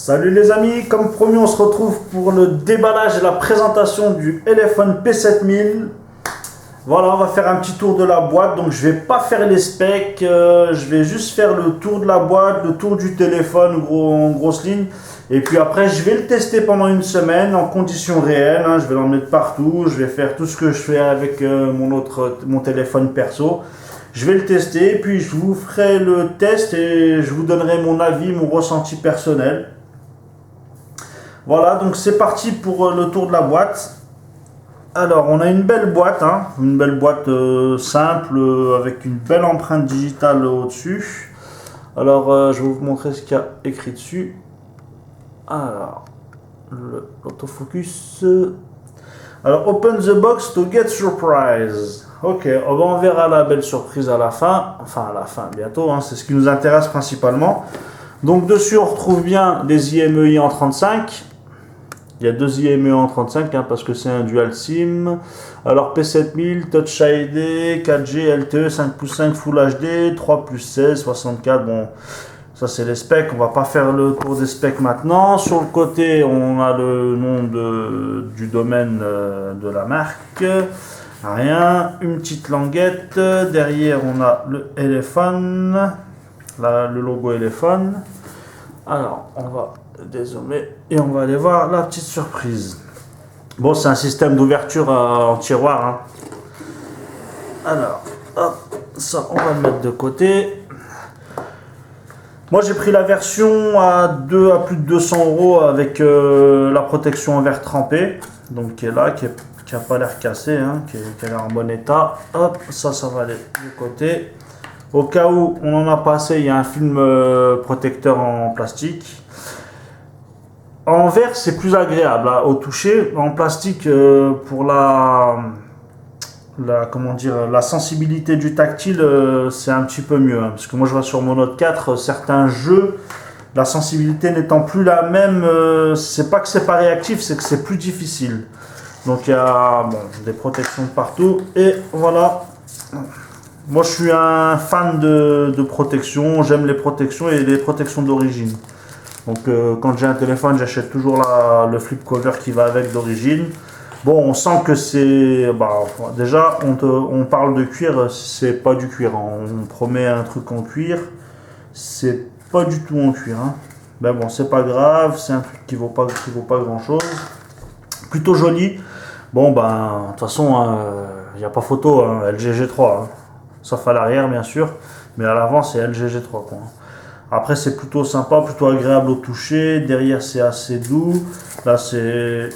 Salut les amis, comme promis on se retrouve pour le déballage et la présentation du Elephone P7000. Voilà, on va faire un petit tour de la boîte, donc je vais pas faire les specs, je vais juste faire le tour de la boîte, le tour du téléphone en grosse ligne. Et puis après je vais le tester pendant une semaine en conditions réelles, je vais l'emmener partout, je vais faire tout ce que je fais avec mon téléphone perso. Je vais le tester, puis je vous ferai le test et je vous donnerai mon avis, mon ressenti personnel. Voilà, donc c'est parti pour le tour de la boîte. Alors, on a une belle boîte, simple, avec une belle empreinte digitale au-dessus. Alors, je vais vous montrer ce qu'il y a écrit dessus. Alors, l'autofocus. Alors, open the box to get surprise. Ok, on verra la belle surprise à la fin. Enfin, à la fin, bientôt, c'est ce qui nous intéresse principalement. Donc, dessus, on retrouve bien des IMEI en 35. Il y a deux IMEI en 35 parce que c'est un dual SIM. Alors P7000, Touch ID, 4G, LTE, 5/5 Full HD, 3/16, 64. Bon, ça c'est les specs. On va pas faire le tour des specs maintenant. Sur le côté, on a le nom du domaine de la marque. Rien. Une petite languette. Derrière, on a le Elephone. Là, le logo Elephone. Alors, on va dézoomer et on va aller voir la petite surprise. Bon, c'est un système d'ouverture en tiroir. Alors, hop, ça, on va le mettre de côté. Moi, j'ai pris la version à plus de 200 € avec la protection en verre trempé. Donc, qui est là, qui n'a pas l'air cassé, qui a l'air en bon état. Hop, ça va aller de côté. Au cas où on en a pas assez, il y a un film protecteur en plastique. En verre, c'est plus agréable au toucher. En plastique, pour la sensibilité du tactile, c'est un petit peu mieux. Parce que moi, je vois sur mon Note 4, certains jeux, la sensibilité n'étant plus la même, c'est pas que c'est pas réactif, c'est que c'est plus difficile. Donc, il y a des protections de partout. Et voilà. Moi, je suis un fan de protection. J'aime les protections et les protections d'origine. Donc, quand j'ai un téléphone, j'achète toujours le flip cover qui va avec d'origine. Bon, on sent que c'est... déjà, on parle de cuir, c'est pas du cuir. On promet un truc en cuir, c'est pas du tout en cuir. Mais bon, c'est pas grave, c'est un truc qui vaut pas grand-chose. Plutôt joli. Bon, de toute façon, il n'y a pas photo, LG G3. Sauf à l'arrière, bien sûr. Mais à l'avant, c'est LG G3, quoi. Après, c'est plutôt sympa, plutôt agréable au toucher. Derrière, c'est assez doux. Là, c'est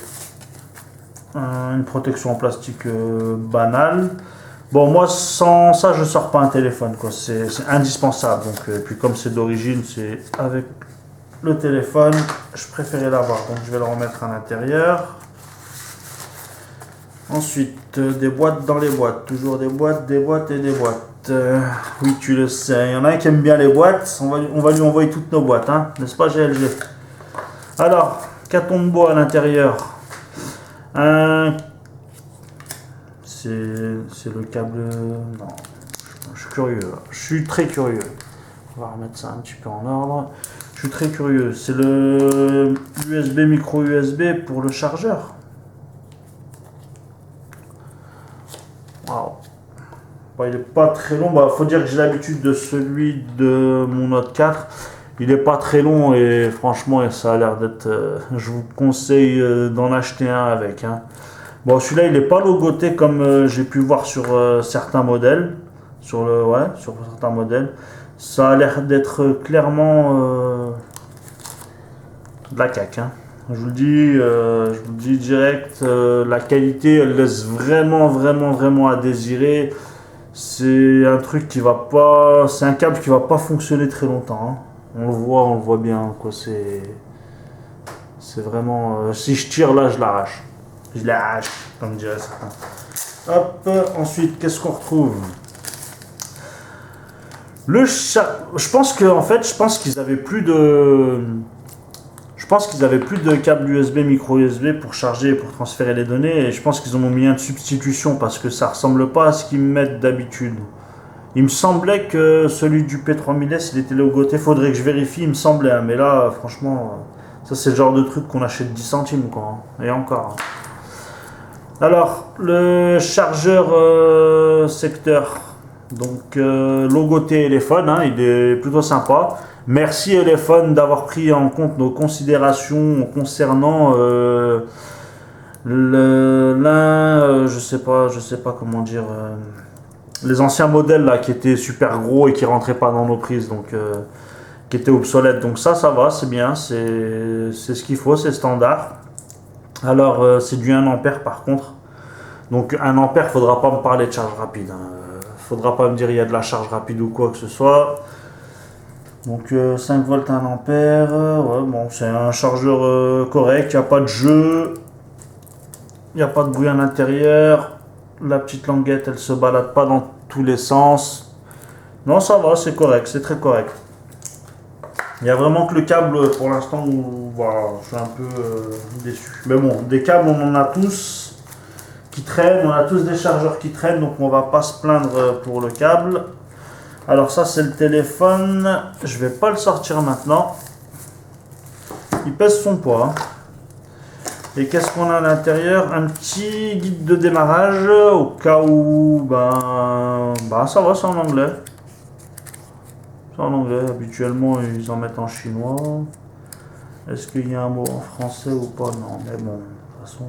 une protection en plastique banale. Bon, moi, sans ça, je ne sors pas un téléphone, quoi. C'est indispensable. Donc, puis comme c'est d'origine, c'est avec le téléphone. Je préférais l'avoir, donc je vais le remettre à l'intérieur. Ensuite, des boîtes dans les boîtes. Toujours des boîtes et des boîtes. Oui, tu le sais. Il y en a un qui aime bien les boîtes. On va lui envoyer toutes nos boîtes, n'est-ce pas, GLG? Alors, qu'a-t-on de beau à l'intérieur? C'est le câble... Non, je suis curieux. Je suis très curieux. On va remettre ça un petit peu en ordre. Je suis très curieux. C'est le USB, micro USB pour le chargeur. Waouh. Il n'est pas très long. Faut dire que j'ai l'habitude de celui de mon Note 4. Il n'est pas très long et franchement, ça a l'air d'être... je vous conseille d'en acheter un avec. Bon, celui-là, il n'est pas logoté comme j'ai pu voir sur certains modèles. Sur certains modèles. Ça a l'air d'être clairement de la caque. Je vous le dis direct, la qualité, elle laisse vraiment à désirer. C'est un truc qui va pas, c'est un câble qui va pas fonctionner très longtemps. On le voit bien, quoi. C'est vraiment, si je tire là, je l'arrache, comme dirait certains. Hop. Ensuite, qu'est-ce qu'on retrouve? Je pense qu'ils avaient plus de. Je pense qu'ils avaient plus de câble USB, micro USB pour charger et pour transférer les données. Et je pense qu'ils en ont mis un de substitution parce que ça ressemble pas à ce qu'ils mettent d'habitude. Il me semblait que celui du P3000S, il était logoté. Faudrait que je vérifie, il me semblait. Mais là, franchement, Ça, c'est le genre de truc qu'on achète 10 centimes, quoi. Et encore. Alors, le chargeur secteur. Donc, logo téléphone, hein, il est plutôt sympa. Merci Elephone d'avoir pris en compte nos considérations concernant je sais pas comment dire, les anciens modèles là qui étaient super gros et qui rentraient pas dans nos prises, donc qui étaient obsolètes. Donc ça va, c'est bien, c'est ce qu'il faut, c'est standard. Alors c'est du 1 ampère par contre. Donc 1 ampère, faudra pas me parler de charge rapide. Hein. Faudra pas me dire il y a de la charge rapide ou quoi que ce soit. Donc 5 volts 1 ampère, ouais, bon, c'est un chargeur correct, il n'y a pas de jeu, il n'y a pas de bruit à l'intérieur, la petite languette elle se balade pas dans tous les sens. Non, ça va, c'est correct, c'est très correct. Il y a vraiment que le câble pour l'instant où voilà, je suis un peu déçu. Mais bon, des câbles on en a tous qui traînent, on a tous des chargeurs qui traînent, donc on va pas se plaindre pour le câble. Alors ça c'est le téléphone, je vais pas le sortir maintenant. Il pèse son poids. Et qu'est-ce qu'on a à l'intérieur? Un petit guide de démarrage au cas où ça va, c'est en anglais. C'est en anglais, habituellement ils en mettent en chinois. Est-ce qu'il y a un mot en français ou pas? Non, mais bon, de toute façon.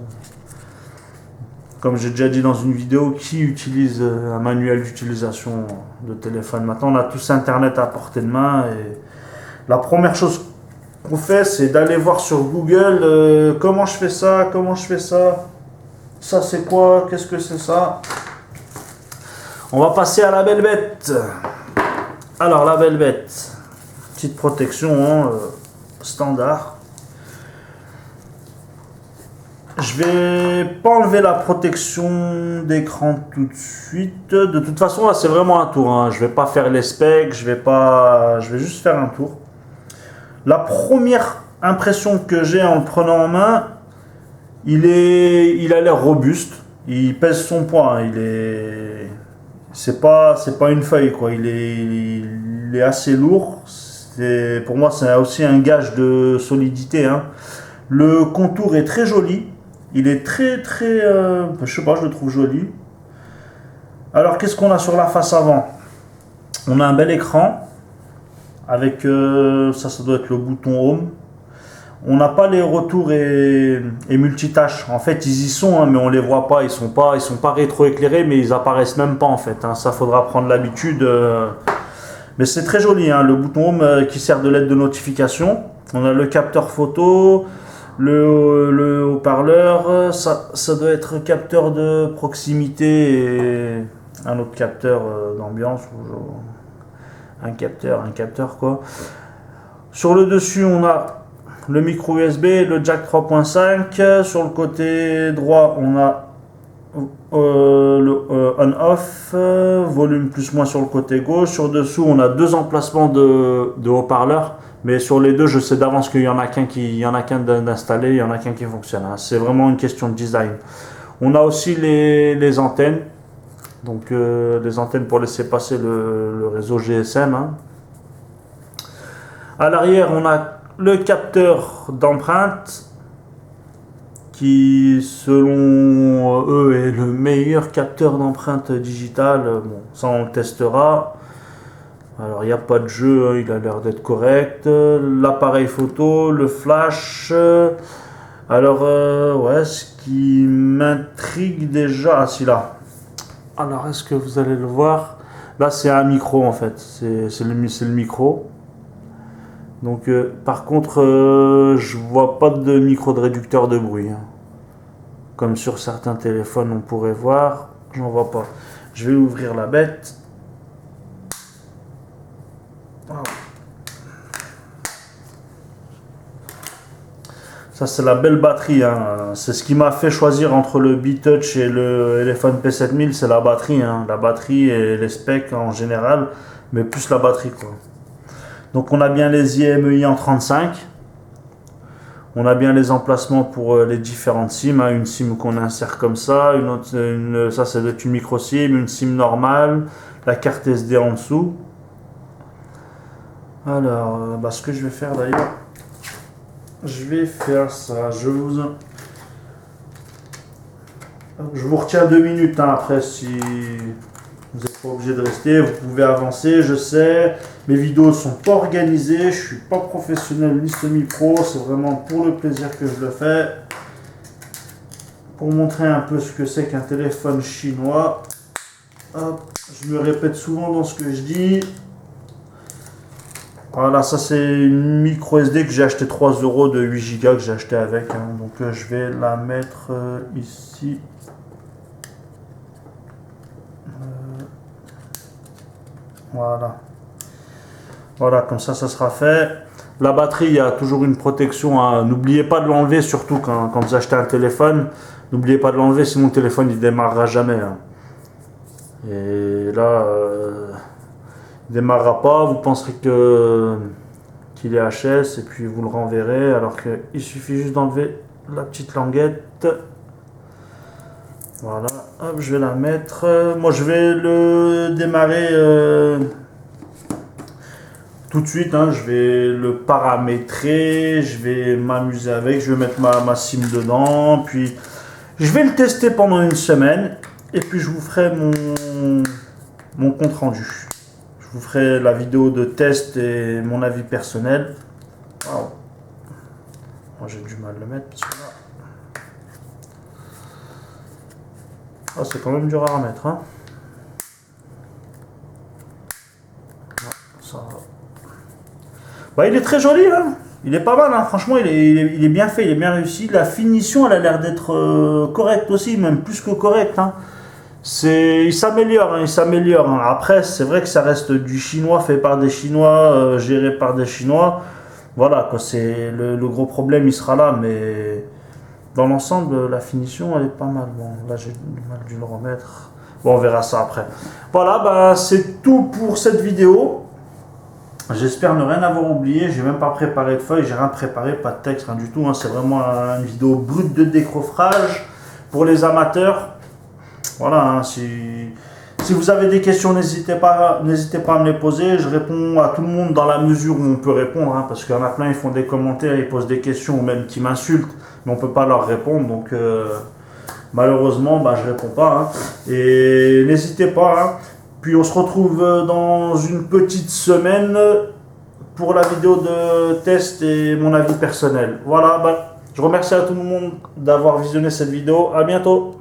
Comme j'ai déjà dit dans une vidéo, qui utilise un manuel d'utilisation de téléphone? Maintenant, on a tous Internet à portée de main et la première chose qu'on fait, c'est d'aller voir sur Google comment je fais ça, ça c'est quoi, qu'est-ce que c'est ça. On va passer à la belle bête. Alors, la belle bête, petite protection hein, standard. Je vais pas enlever la protection d'écran tout de suite. De toute façon, là, c'est vraiment un tour. Hein. Je vais pas faire les specs. Je vais juste faire un tour. La première impression que j'ai en le prenant en main, il a l'air robuste. Il pèse son poids. Hein. C'est pas une feuille quoi. Il est assez lourd. Pour moi, c'est aussi un gage de solidité. Hein. Le contour est très joli. Il est très, je sais pas, je le trouve joli. Alors, qu'est-ce qu'on a sur la face avant? On a un bel écran avec, ça doit être le bouton Home. On n'a pas les retours et multitâches. En fait, ils y sont, hein, mais on les voit pas. Ils sont pas rétro-éclairés, mais ils apparaissent même pas en fait. Hein. Ça, faudra prendre l'habitude. Mais c'est très joli, hein, le bouton Home qui sert de LED de notification. On a le capteur photo. Le haut-parleur, ça doit être capteur de proximité et un autre capteur d'ambiance, un capteur quoi. Sur le dessus, on a le micro USB, le jack 3.5. Sur le côté droit, on a le on-off, volume plus moins sur le côté gauche. Sur dessous, on a deux emplacements de haut-parleurs. Mais sur les deux, je sais d'avance qu'il y en a qu'un d'installé, il y en a qu'un qui fonctionne. Hein. C'est vraiment une question de design. On a aussi les antennes. Donc les antennes pour laisser passer le réseau GSM. Hein. À l'arrière, on a le capteur d'empreinte qui, selon eux, est le meilleur capteur d'empreinte digitale. Bon, ça, on le testera. Alors, il n'y a pas de jeu, hein, il a l'air d'être correct. L'appareil photo, le flash. Alors, ouais, ce qui m'intrigue déjà. Ah, si là. Alors, est-ce que vous allez le voir? Là, c'est un micro en fait. C'est le micro. Donc, par contre, je vois pas de micro de réducteur de bruit. Hein. Comme sur certains téléphones, on pourrait voir. J'en vois pas. Je vais ouvrir la bête. Ça c'est la belle batterie, hein. C'est ce qui m'a fait choisir entre le B-Touch et le Elephone P7000, c'est la batterie, hein. La batterie et les specs en général, mais plus la batterie quoi. Donc on a bien les IMEI en 35, on a bien les emplacements pour les différentes SIM, hein. Une SIM qu'on insère comme ça, ça c'est une micro SIM, une SIM normale, la carte SD en dessous. Alors, ce que je vais faire d'ailleurs, je vais faire ça. Je vous retiens 2 minutes, hein. Après, si vous n'êtes pas obligé de rester, vous pouvez avancer. Je sais, mes vidéos sont pas organisées. Je suis pas professionnel ni semi-pro. C'est vraiment pour le plaisir que je le fais. Pour montrer un peu ce que c'est qu'un téléphone chinois. Hop, je me répète souvent dans ce que je dis. Voilà, ça c'est une micro SD que j'ai acheté 3 € de 8 Go que j'ai acheté avec. Hein. Donc je vais la mettre ici. Voilà. Voilà, comme ça sera fait. La batterie, il y a toujours une protection. Hein. N'oubliez pas de l'enlever, surtout quand vous achetez un téléphone. N'oubliez pas de l'enlever, sinon le téléphone il démarrera jamais. Hein. Et là, il démarrera pas. Vous penserez qu'il est HS et puis vous le renverrez. Alors qu'il suffit juste d'enlever la petite languette. Voilà, hop, je vais la mettre. Moi, je vais le démarrer tout de suite. Hein, je vais le paramétrer. Je vais m'amuser avec. Je vais mettre ma SIM dedans. Puis, je vais le tester pendant une semaine. Et puis, je vous ferai mon compte rendu. Je vous ferai la vidéo de test et mon avis personnel. Wow. Moi, j'ai du mal à le mettre parce que là. Ah, c'est quand même dur à remettre. Hein. Non, ça va. Bah, il est très joli. Hein. Il est pas mal. Hein. Franchement, il est bien fait. Il est bien réussi. La finition, elle a l'air d'être correcte aussi. Même plus que correcte. Hein. Il s'améliore. Hein, il s'améliore. Hein. Après, c'est vrai que ça reste du chinois fait par des Chinois, géré par des Chinois. Voilà. Quoi, c'est le gros problème, il sera là. Mais... dans l'ensemble, la finition, elle est pas mal. Bon, là, j'ai mal dû le remettre. Bon, on verra ça après. Voilà, bah, c'est tout pour cette vidéo. J'espère ne rien avoir oublié. J'ai même pas préparé de feuilles, j'ai rien préparé, pas de texte, rien du tout. Hein. C'est vraiment une vidéo brute de décoffrage pour les amateurs. Voilà, hein, si vous avez des questions, n'hésitez pas à me les poser. Je réponds à tout le monde dans la mesure où on peut répondre. Hein, parce qu'il y en a plein, ils font des commentaires, ils posent des questions ou même qui m'insultent. Mais on ne peut pas leur répondre. Donc malheureusement, bah, je ne réponds pas. Hein. Et n'hésitez pas. Hein. Puis on se retrouve dans une petite semaine pour la vidéo de test et mon avis personnel. Voilà, bah, je remercie à tout le monde d'avoir visionné cette vidéo. À bientôt.